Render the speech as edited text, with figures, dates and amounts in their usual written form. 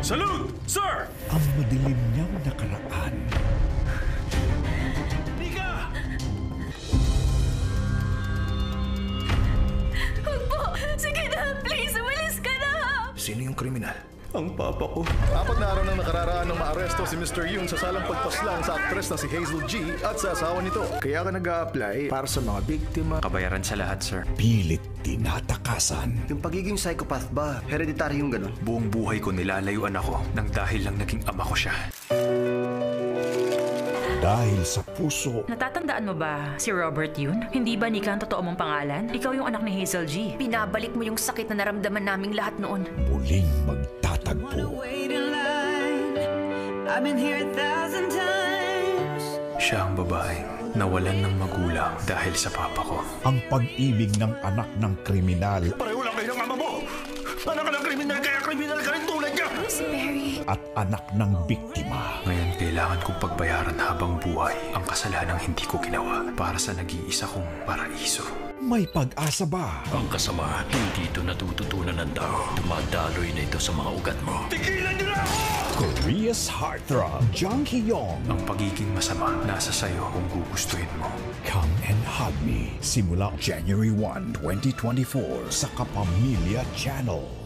Salute, sir! Ang madilim niyang nakaraan. Nika! Huwag po! Sige na! Please! Umalis ka na! Sino yung kriminal? Ang papa ko. Apat na araw nang nakararaan nang maaresto si Mr. Yoon sa salang pagpaslang sa aktres na si Hazel G at sa asawa nito. Kaya ka nag-a-apply para sa mga biktima. Kabayaran sa lahat, sir. Pilit tinatakasan. Yung pagiging psychopath ba, hereditary yung ganun? Buong buhay ko nilalayuan ako nang dahil lang naging ama ko siya. Dahil sa puso, Natatandaan mo ba si Robert Yoon? Hindi ba Nika ang totoo mong pangalan? Ikaw yung anak ni Hazel G. Binabalik mo yung sakit na naramdaman naming lahat noon. muling magtatagpo. Siya ang babaeng nawalan ng magulang dahil sa papa ko. Ang pag-ibig ng anak ng kriminal Pareho lang kayo ng ama mo! Anak ka ng kriminal, kaya kriminal ka rin tulad niya! Si Perry. at anak ng biktima. Ngayon kailangan kong pagbayaran habang buhay ang kasalanang hindi ko ginawa para sa nag-iisa kong paraiso. May pag-asa ba? Ang kasamaan, hindi ito natututunan ng tao. Dumadaloy na ito sa mga ugat mo. Tigilan niyo na ako! Korea's heartthrob, Jang Ki-yong. Ang pagiging masama nasa sayo kung gugustuhin mo. Come and Hug Me. Simula January 1, 2024 sa Kapamilya Channel.